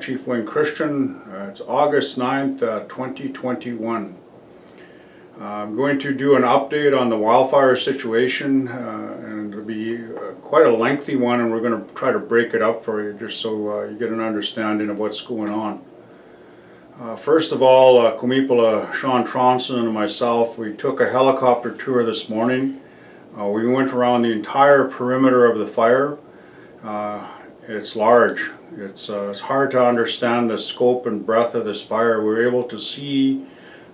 Chief Wayne Christian. It's August 9th, 2021. I'm going to do an update on the wildfire situation, and it'll be quite a lengthy one, and we're going to try to break it up for you just so you get an understanding of what's going on. First of all, Kumipala Sean Tronson and myself, we took a helicopter tour this morning. We went around the entire perimeter of the fire. It's large. It's hard to understand the scope and breadth of this fire. We were able to see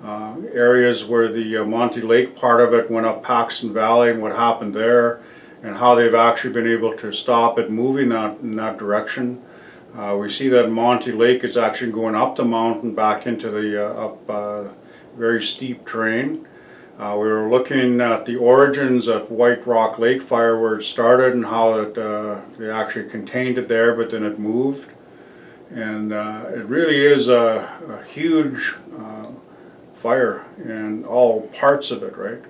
areas where the Monty Lake part of it went up Paxton Valley and what happened there, and how they've actually been able to stop it moving in that direction. We see that Monty Lake is actually going up the mountain back into the very steep terrain. We were looking at the origins of White Rock Lake fire, where it started and how they actually contained it there, but then it moved. And it really is a huge fire in all parts of it, right?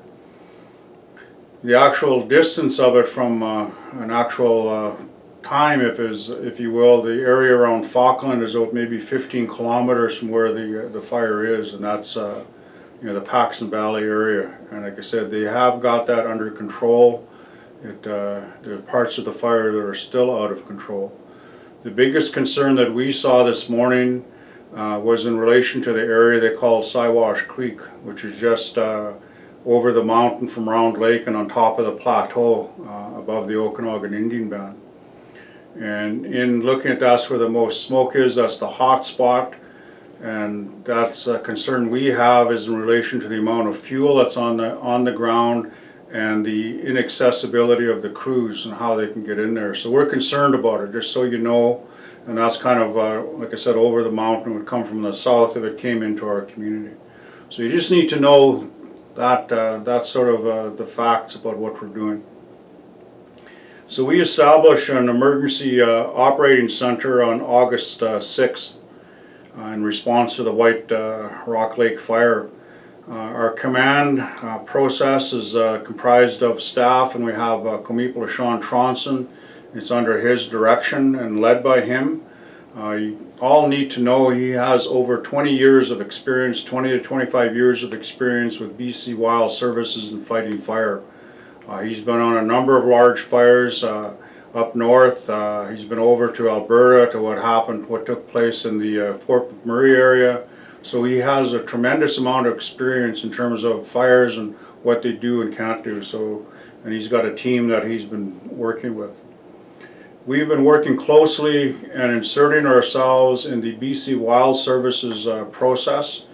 The actual distance of it from an actual time, if you will, the area around Falkland is maybe 15 kilometers from where the fire is, and that's the Paxton Valley area. And like I said, they have got that under control. There are parts of the fire that are still out of control. The biggest concern that we saw this morning was in relation to the area they call Siwash Creek, which is just over the mountain from Round Lake and on top of the plateau above the Okanagan Indian Band. And in looking at that's where the most smoke is, that's the hot spot. And that's a concern we have, is in relation to the amount of fuel that's on the ground and the inaccessibility of the crews and how they can get in there. So we're concerned about it, just so you know. And that's kind of, like I said, over the mountain. It would come from the south if it came into our community. So you just need to know that that's sort of the facts about what we're doing. So we established an emergency operating center on August 6th. In response to the White Rock Lake fire. Our command process is comprised of staff, and we have Kumipala Sean Tronson. It's under his direction and led by him. You all need to know he has over 20 years of experience, 20 to 25 years of experience with BC Wild Services in fighting fire. He's been on a number of large fires up north. He's been over to Alberta to what took place in the Fort McMurray area. So he has a tremendous amount of experience in terms of fires and what they do and can't do. And he's got a team that he's been working with. We've been working closely and inserting ourselves in the BC Wild Services process.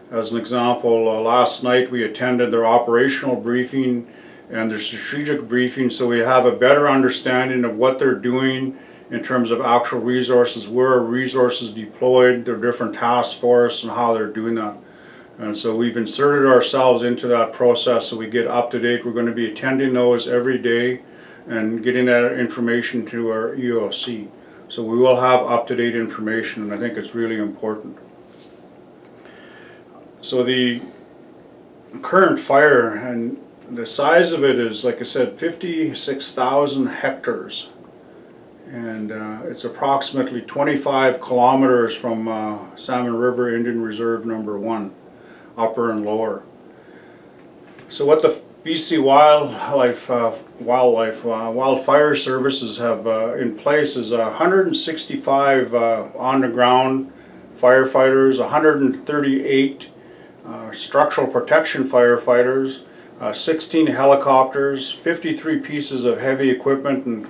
As an example, last night we attended their operational briefing and their strategic briefing, so we have a better understanding of what they're doing in terms of actual resources, where resources deployed, their different task force, and how they're doing that. And so we've inserted ourselves into that process so we get up to date. We're going to be attending those every day and getting that information to our EOC. So we will have up-to-date information, and I think it's really important. So the current fire, and the size of it is, like I said, 56,000 hectares, and it's approximately 25 kilometers from Salmon River Indian Reserve number 1, upper and lower. So what the BC Wildfire Services have in place is 165 on-the-ground firefighters, 138 structural protection firefighters, 16 helicopters, 53 pieces of heavy equipment and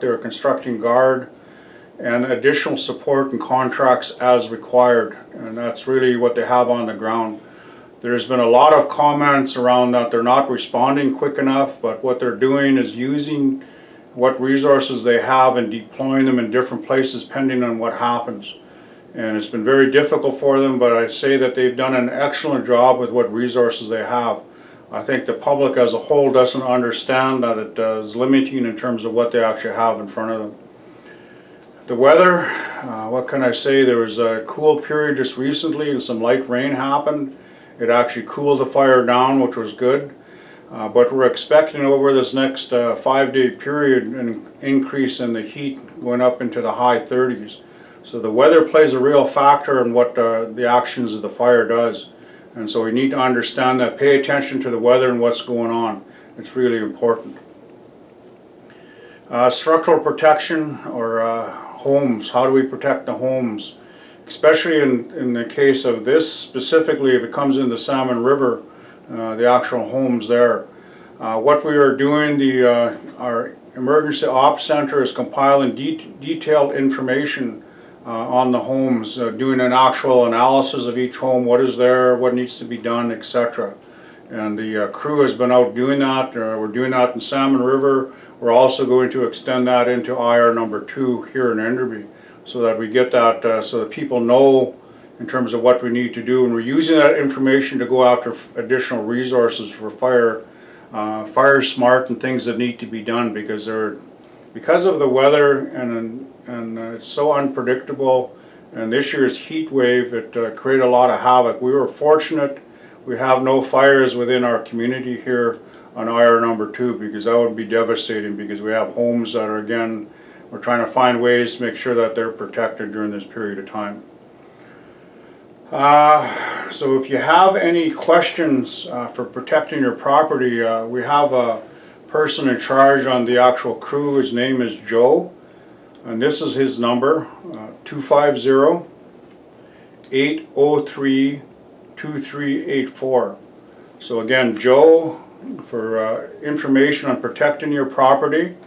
they're constructing guard, and additional support and contracts as required. And that's really what they have on the ground. There's been a lot of comments around that they're not responding quick enough, but what they're doing is using what resources they have and deploying them in different places depending on what happens. And it's been very difficult for them, but I say that they've done an excellent job with what resources they have. I think the public as a whole doesn't understand that it is limiting in terms of what they actually have in front of them. The weather, what can I say? There was a cool period just recently and some light rain happened. It actually cooled the fire down, which was good. But we're expecting over this next 5-day period an increase in the heat going up into the high 30s. So the weather plays a real factor in what the actions of the fire does. And so we need to understand that, pay attention to the weather and what's going on. It's really important. Structural protection, or homes. How do we protect the homes? Especially in the case of this specifically, if it comes in the Salmon River, the actual homes there. What we are doing, our Emergency Ops Center is compiling detailed information on the homes, doing an actual analysis of each home, what is there, what needs to be done, etc. And the crew has been out doing that. We're doing that in Salmon River. We're also going to extend that into IR number 2 here in Enderby, so that we get that, so that people know in terms of what we need to do. And we're using that information to go after additional resources for fire smart and things that need to be done, because of the weather and it's so unpredictable. And this year's heat wave, it created a lot of havoc. We were fortunate we have no fires within our community here on IR number 2, because that would be devastating, because we have homes that are, again, we're trying to find ways to make sure that they're protected during this period of time. So if you have any questions for protecting your property, we have a person in charge on the actual crew. His name is Joe, and this is his number, 250-803-2384. So again, Joe, for information on protecting your property,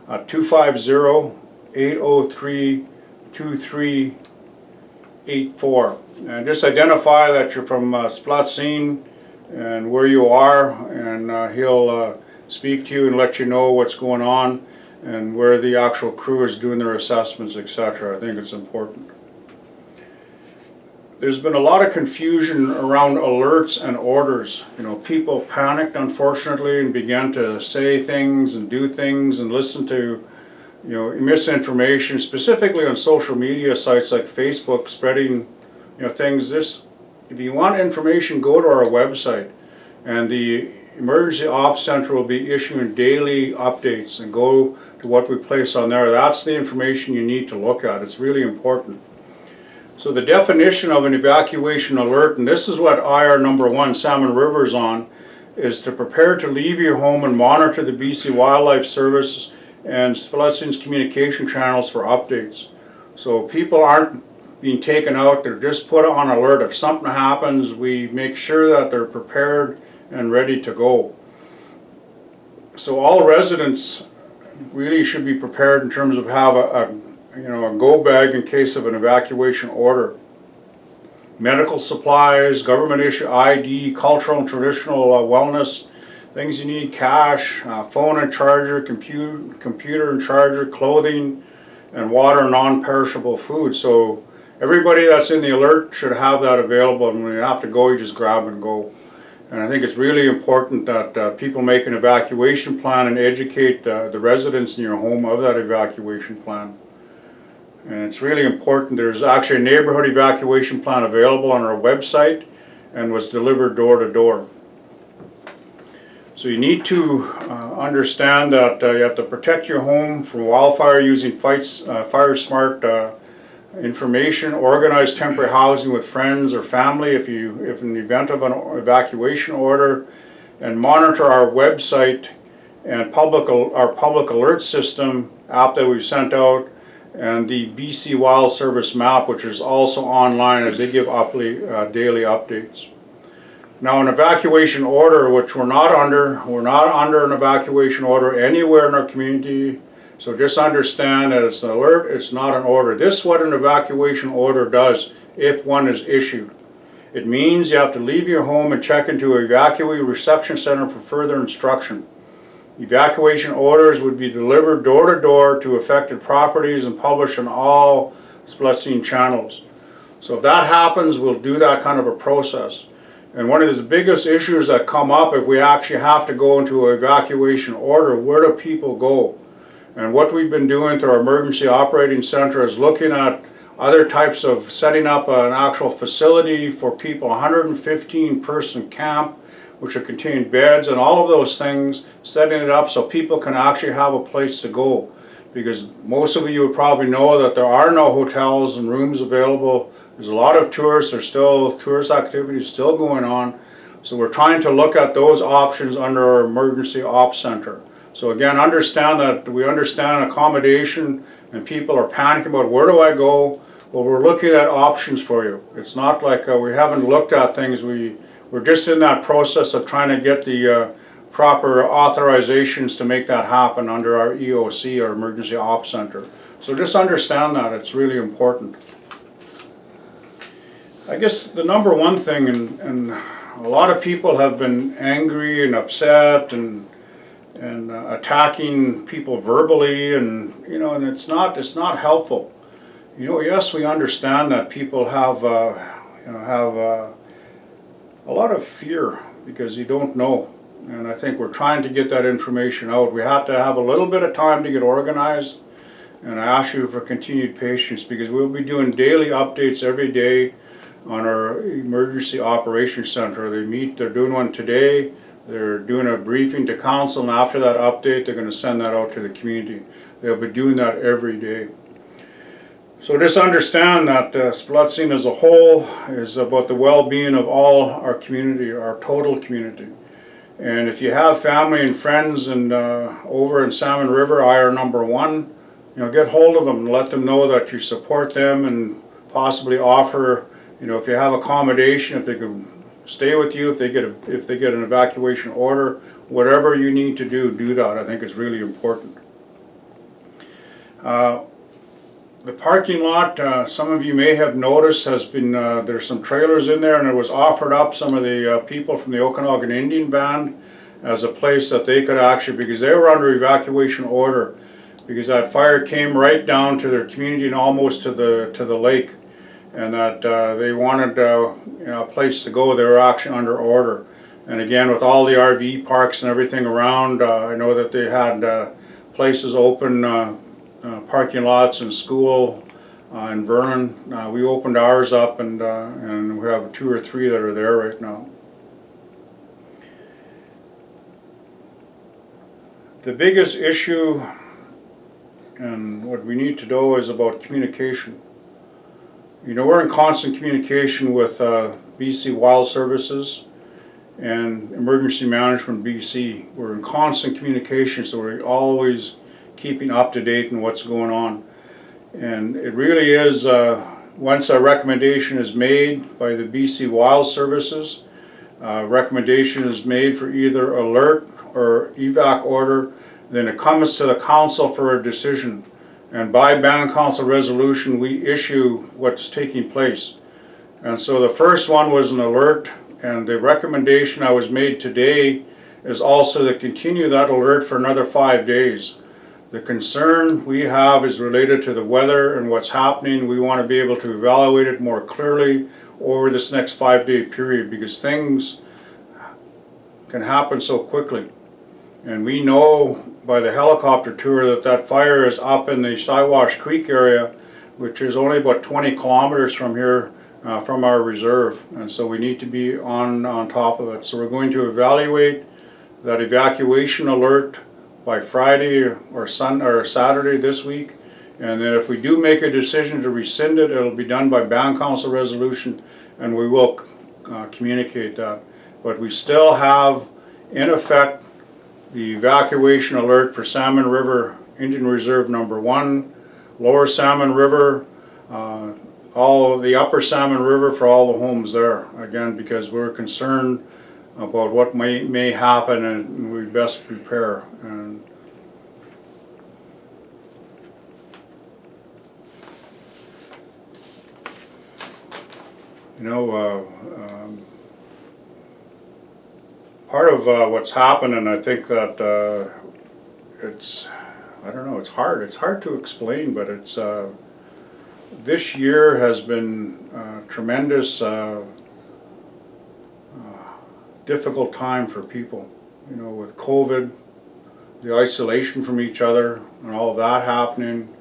250-803-2384. And just identify that you're from Splatsine and where you are, and he'll speak to you and let you know what's going on and where the actual crew is doing their assessments, etc. I think it's important. There's been a lot of confusion around alerts and orders. You know, people panicked, unfortunately, and began to say things and do things and listen to, you know, misinformation, specifically on social media sites like Facebook, spreading, you know, things. If you want information, go to our website, and the Emergency Ops Center will be issuing daily updates, and go to what we place on there. That's the information you need to look at. It's really important. So the definition of an evacuation alert, and this is what IR number 1, Salmon River, is on, is to prepare to leave your home and monitor the BC Wildlife Service and Splatsine's communication channels for updates. So people aren't being taken out, they're just put on alert. If something happens, we make sure that they're prepared and ready to go. So all residents really should be prepared in terms of have a go bag in case of an evacuation order. Medical supplies, government issue ID, cultural and traditional wellness, things you need, cash, phone and charger, computer and charger, clothing, and water, non-perishable food. So everybody that's in the alert should have that available, and when you have to go, you just grab and go. And I think it's really important that people make an evacuation plan and educate the residents in your home of that evacuation plan. And it's really important. There's actually a neighborhood evacuation plan available on our website and was delivered door to door. So you need to understand that you have to protect your home from wildfire using fire smart information, organize temporary housing with friends or family if in the event of an evacuation order, and monitor our website and our public alert system app that we've sent out, and the BC Wild Service map, which is also online, as they give daily updates. Now, an evacuation order, which we're not under an evacuation order anywhere in our community. So just understand that it's an alert, it's not an order. This is what an evacuation order does if one is issued. It means you have to leave your home and check into an evacuee reception center for further instruction. Evacuation orders would be delivered door to door to affected properties and published on all Splatsine channels. So if that happens, we'll do that kind of a process. And one of the biggest issues that come up if we actually have to go into an evacuation order, where do people go? And what we've been doing through our Emergency Operating Center is looking at other types of setting up an actual facility for people, 115-person camp which will contain beds and all of those things, setting it up so people can actually have a place to go. Because most of you would probably know that there are no hotels and rooms available. There's a lot of tourists, there's still tourist activities still going on. So we're trying to look at those options under our emergency ops center. So again, understand that we understand accommodation and people are panicking about where do I go? Well, we're looking at options for you. It's not like we haven't looked at things. We're just in that process of trying to get the proper authorizations to make that happen under our EOC, our Emergency Ops Center. So just understand that, it's really important. I guess the number one thing, and a lot of people have been angry and upset and attacking people verbally, and and it's not helpful. Yes, we understand that people have a lot of fear because you don't know, and I think we're trying to get that information out. We have to have a little bit of time to get organized, and I ask you for continued patience because we'll be doing daily updates every day on our Emergency Operations Center. They're doing one today. They're doing a briefing to council, and after that update, they're going to send that out to the community. They'll be doing that every day. So just understand that Splutsing as a whole is about the well-being of all our community, our total community. And if you have family and friends and over in Salmon River, IR number 1, get hold of them and let them know that you support them and possibly offer, if you have accommodation, if they can stay with you, if they get an evacuation order, whatever you need to do that. I think it's really important. The parking lot, some of you may have noticed, has been there's some trailers in there, and it was offered up some of the people from the Okanagan Indian Band as a place that they could actually, because they were under evacuation order, because that fire came right down to their community and almost to the lake, and that they wanted a place to go. They were actually under order. And again, with all the RV parks and everything around, I know that they had places open. Parking lots and school in Vernon. We opened ours up, and we have 2 or 3 that are there right now. The biggest issue and what we need to know is about communication. We're in constant communication with BC Wild Services and Emergency Management BC. We're in constant communication, so we're always keeping up to date on what's going on. And it really is, once a recommendation is made by the BC Wild Services, recommendation is made for either alert or evac order, then it comes to the council for a decision. And by band council resolution, we issue what's taking place. And so the first one was an alert, and the recommendation that was made today is also to continue that alert for another 5 days. The concern we have is related to the weather and what's happening. We want to be able to evaluate it more clearly over this next 5-day period because things can happen so quickly. And we know by the helicopter tour that fire is up in the Siwash Creek area, which is only about 20 kilometers from here, from our reserve. And so we need to be on top of it. So we're going to evaluate that evacuation alert by Friday or Saturday this week, and then if we do make a decision to rescind it, it'll be done by band council resolution, and we will communicate that. But we still have in effect the evacuation alert for Salmon River Indian Reserve number 1, Lower Salmon River, all the Upper Salmon River for all the homes there, again because we're concerned about what may happen, and we best prepare. And part of what's happened, and I think that it's hard to explain, but it's this year has been tremendous difficult time for people, with COVID, the isolation from each other and all of that happening,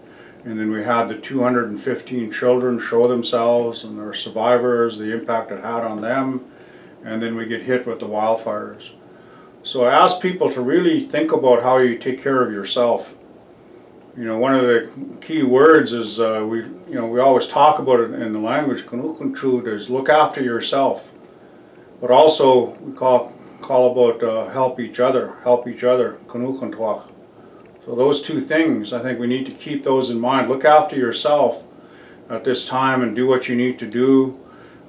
and then we had the 215 children show themselves and their survivors, the impact it had on them, and then we get hit with the wildfires. So I ask people to really think about how you take care of yourself. You know, one of the key words is we always talk about it in the language is look after yourself, but also we call about help each other. So those two things, I think we need to keep those in mind. Look after yourself at this time and do what you need to do.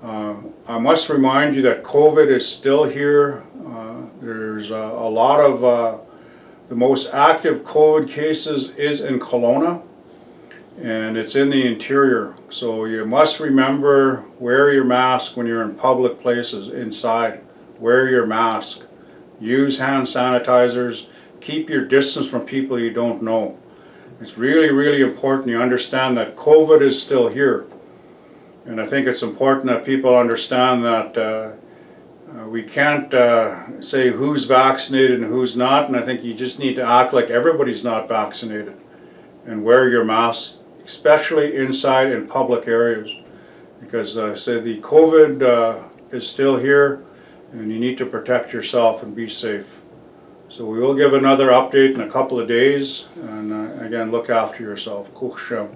I must remind you that COVID is still here. There's a lot of the most active COVID cases is in Kelowna, and it's in the interior. So you must remember, wear your mask when you're in public places, inside. Wear your mask. Use hand sanitizers. Keep your distance from people you don't know. It's really, really important you understand that COVID is still here. And I think it's important that people understand that we can't say who's vaccinated and who's not, and I think you just need to act like everybody's not vaccinated and wear your mask, especially inside in public areas, because the COVID is still here and you need to protect yourself and be safe. So we will give another update in a couple of days, and again, look after yourself. Kuchshem.